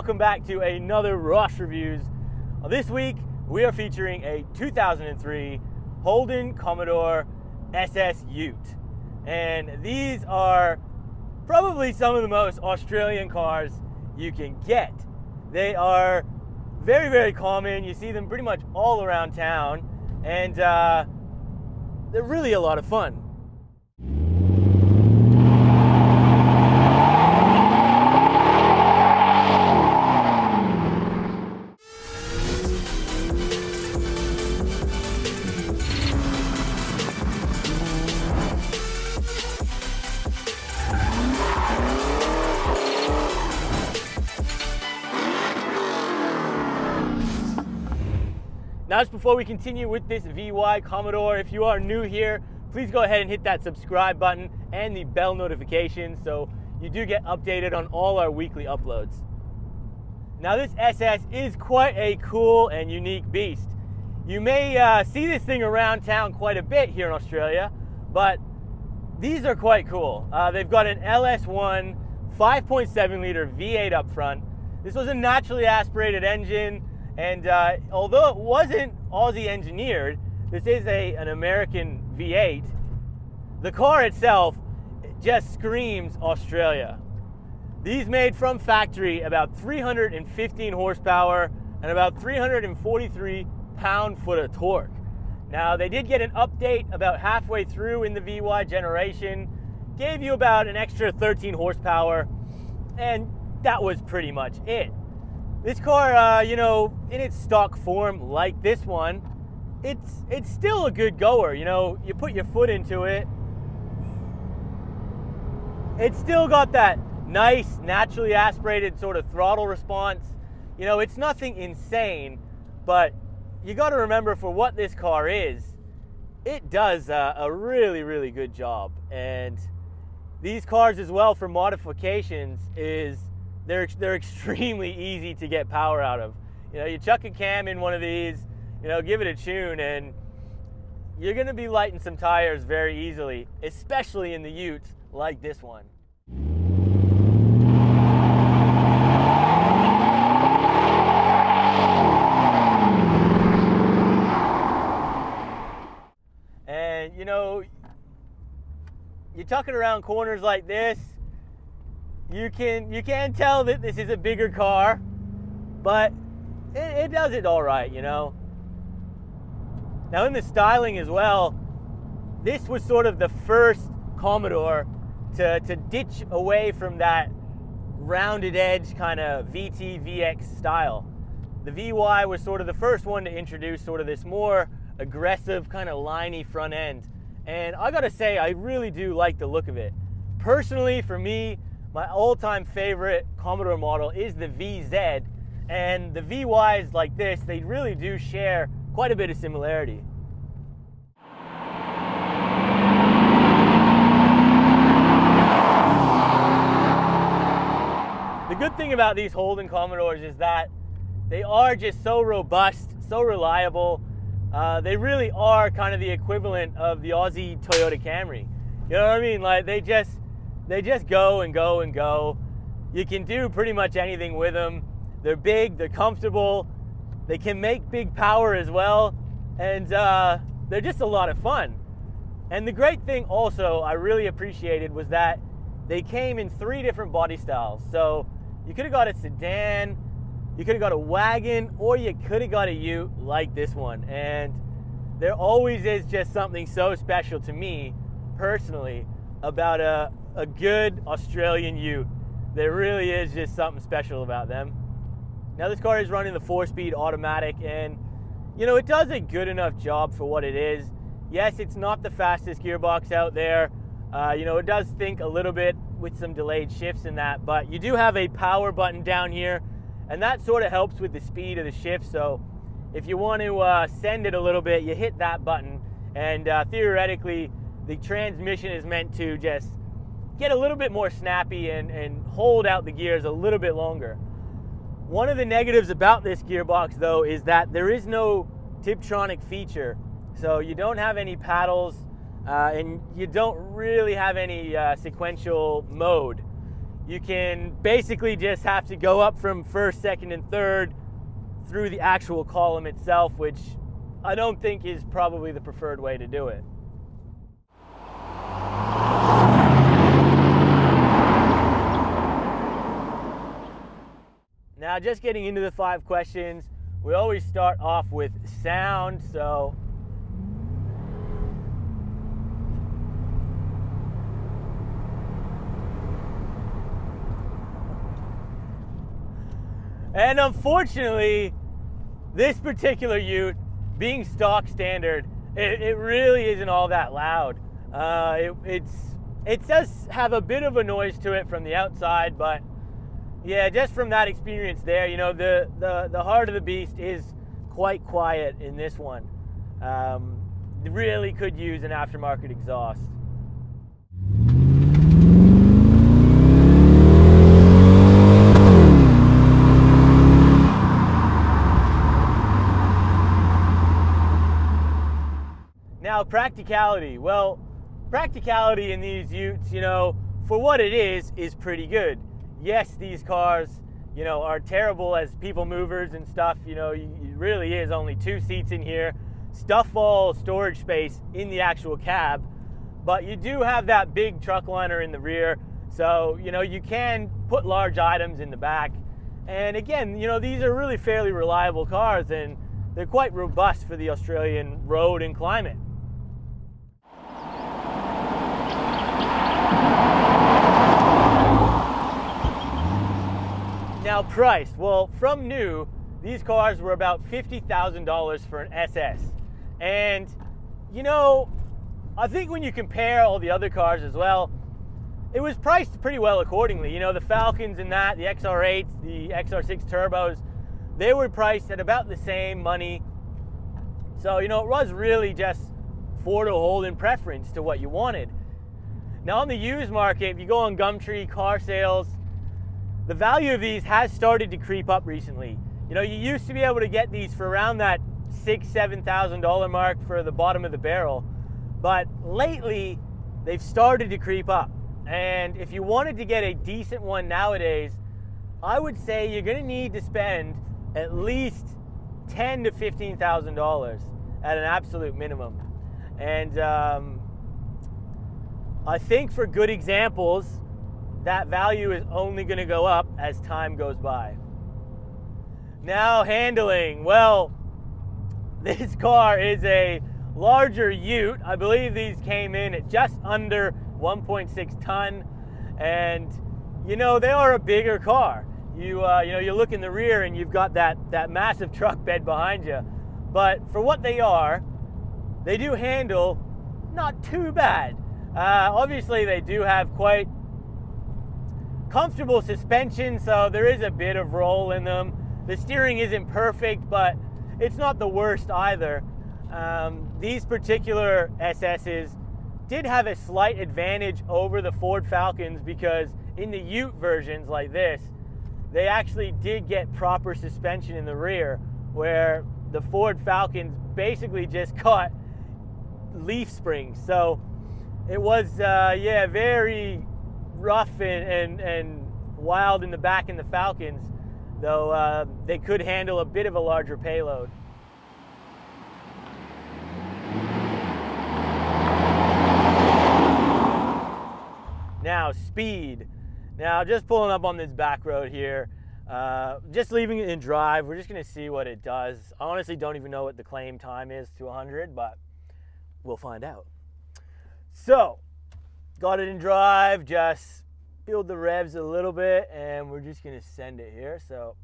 welcome back to another Ross Reviews. This week we are featuring a 2003 Holden Commodore SS Ute, and these are probably some of the most Australian cars you can get. They are very, very common. You see them pretty much all around town, and they're really a lot of fun. Now, just before we continue with this VY Commodore, if you are new here, please go ahead and hit that subscribe button and the bell notification so you do get updated on all our weekly uploads. Now, this SS is quite a cool and unique beast. You may see this thing around town quite a bit here in Australia, but these are quite cool. They've got an LS1 5.7 liter V8 up front. This was a naturally aspirated engine. And although it wasn't Aussie engineered, this is an American V8, the car itself just screams Australia. These made from factory about 315 horsepower and about 343 pound-foot of torque. Now, they did get an update about halfway through in the VY generation, gave you about an extra 13 horsepower, and that was pretty much it. This car, in its stock form, like this one, it's still a good goer. You put your foot into it. It's still got that nice, naturally aspirated sort of throttle response. It's nothing insane, but you got to remember, for what this car is, it does a really, really good job. And these cars as well, for modifications, they're extremely easy to get power out of. You chuck a cam in one of these, give it a tune, and you're gonna be lighting some tires very easily, especially in the Utes like this one. And you're tucking around corners like this, you can tell that this is a bigger car, but it does it all right, Now, in the styling as well, this was sort of the first Commodore to ditch away from that rounded edge kind of VT VX style. The VY was sort of the first one to introduce sort of this more aggressive kind of liney front end, and I gotta say, I really do like the look of it. Personally, for me, my all-time favorite Commodore model is the VZ, and the VYs like this, they really do share quite a bit of similarity. The good thing about these Holden Commodores is that they are just so robust, so reliable. They really are kind of the equivalent of the Aussie Toyota Camry. You know what I mean? Like, they just go and go and go. You can do pretty much anything with them. They're big, they're comfortable, they can make big power as well, and they're just a lot of fun. And the great thing also I really appreciated was that they came in 3 different body styles. So you could have got a sedan, you could have got a wagon, or you could have got a Ute like this one. And there always is just something so special to me, personally, about a good Australian Ute. There really is just something special about them. Now, this car is running the 4-speed automatic, and it does a good enough job for what it is. Yes, it's not the fastest gearbox out there. It does think a little bit with some delayed shifts in that, but you do have a power button down here, and that sort of helps with the speed of the shift. So if you want to send it a little bit, you hit that button, and theoretically the transmission is meant to just get a little bit more snappy and hold out the gears a little bit longer. One of the negatives about this gearbox, though, is that there is no Tiptronic feature. So you don't have any paddles, and you don't really have any sequential mode. you can basically just have to go up from first, second, and third through the actual column itself, which I don't think is probably the preferred way to do it. Now, just getting into the 5 questions, we always start off with sound, so and unfortunately, this particular Ute, being stock standard, it really isn't all that loud. It does have a bit of a noise to it from the outside, but yeah, just from that experience there, you know, the heart of the beast is quite quiet in this one. Really could use an aftermarket exhaust. Now, practicality. Well, practicality in these Utes, you know, for what it is pretty good. Yes, these cars, you know, are terrible as people movers and stuff. You know, it really is only 2 seats in here, stuff all storage space in the actual cab, but you do have that big truck liner in the rear, so, you know, you can put large items in the back. And again, you know, these are really fairly reliable cars, and they're quite robust for the Australian road and climate. Now, price. Well, from new, these cars were about $50,000 for an SS. And, you know, I think when you compare all the other cars as well, it was priced pretty well accordingly. You know, the Falcons and that, the XR8s, the XR6 turbos, they were priced at about the same money. So, you know, it was really just Ford or Holden preference to what you wanted. Now, on the used market, if you go on Gumtree, car sales, the value of these has started to creep up recently. You know, you used to be able to get these for around that $6,000–7,000 mark for the bottom of the barrel, but lately they've started to creep up. And if you wanted to get a decent one nowadays, I would say you're going to need to spend at least $10,000 to $15,000 at an absolute minimum. And I think for good examples, that value is only going to go up as time goes by. Now, handling. Well, this car is a larger Ute. I believe these came in at just under 1.6 ton, and you know, they are a bigger car. You know, you look in the rear and you've got that massive truck bed behind you, but for what they are, they do handle not too bad. Obviously, they do have quite comfortable suspension, so there is a bit of roll in them. The steering isn't perfect, but it's not the worst either. These particular SS's did have a slight advantage over the Ford Falcons because in the Ute versions like this, they actually did get proper suspension in the rear, where the Ford Falcons basically just got leaf springs. So it was, yeah, very rough and wild in the back in the Falcons, though they could handle a bit of a larger payload. Now, speed. Now, just pulling up on this back road here, just leaving it in drive. We're just going to see what it does. I honestly don't even know what the claim time is to 100, but we'll find out. So, got it in drive, just build the revs a little bit, and we're just going to send it here. So,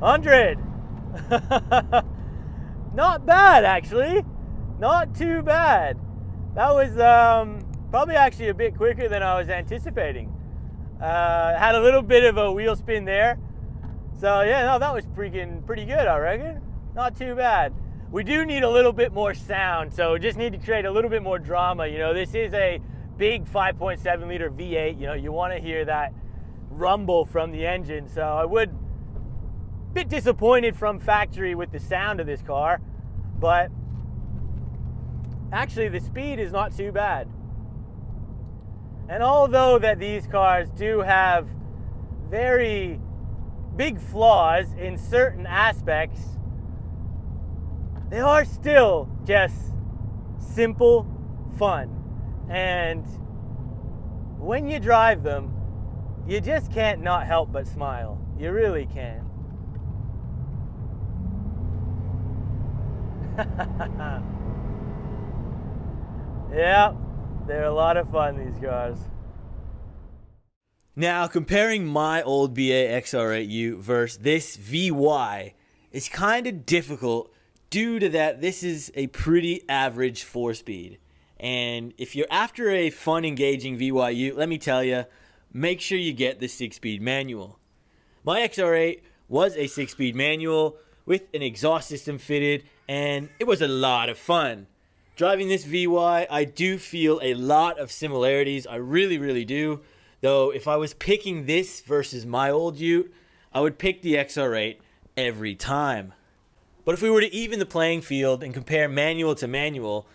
$100. Not bad, actually. Not too bad. That was probably actually a bit quicker than I was anticipating. Had a little bit of a wheel spin there. So yeah, no, that was freaking pretty good, I reckon. Not too bad. We do need a little bit more sound, so just need to create a little bit more drama. You know, this is a big 5.7 liter V8. You know, you want to hear that rumble from the engine. So I would bit disappointed from factory with the sound of this car. but actually the speed is not too bad. And although that these cars do have very big flaws in certain aspects, they are still just simple fun. And when you drive them, you just can't not help but smile. You really can't. Yeah, they're a lot of fun, these cars. Now, comparing my old BA XR8 Ute versus this VY is kind of difficult due to that this is a pretty average 4-speed. And if you're after a fun, engaging VY Ute, let me tell you, make sure you get the 6-speed manual. My XR8 was a 6-speed manual with an exhaust system fitted, and it was a lot of fun. Driving this VY, I do feel a lot of similarities. I really, really do. Though, if I was picking this versus my old Ute, I would pick the XR8 every time. But if we were to even the playing field and compare manual to manual,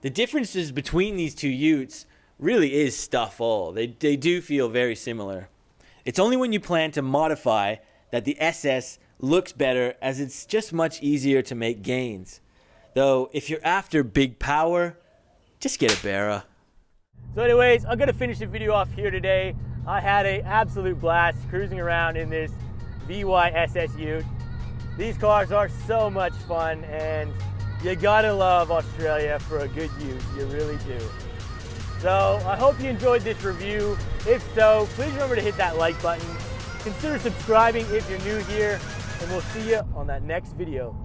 the differences between these two Utes really is stuff all. They do feel very similar. It's only when you plan to modify that the SS looks better, as it's just much easier to make gains. Though, if you're after big power, just get a Barra. So anyways, I'm going to finish the video off here today. I had an absolute blast cruising around in this VY SS Ute. These cars are so much fun, and you gotta love Australia for a good Ute. You really do. So I hope you enjoyed this review. If so, please remember to hit that like button. Consider subscribing if you're new here, and we'll see you on that next video.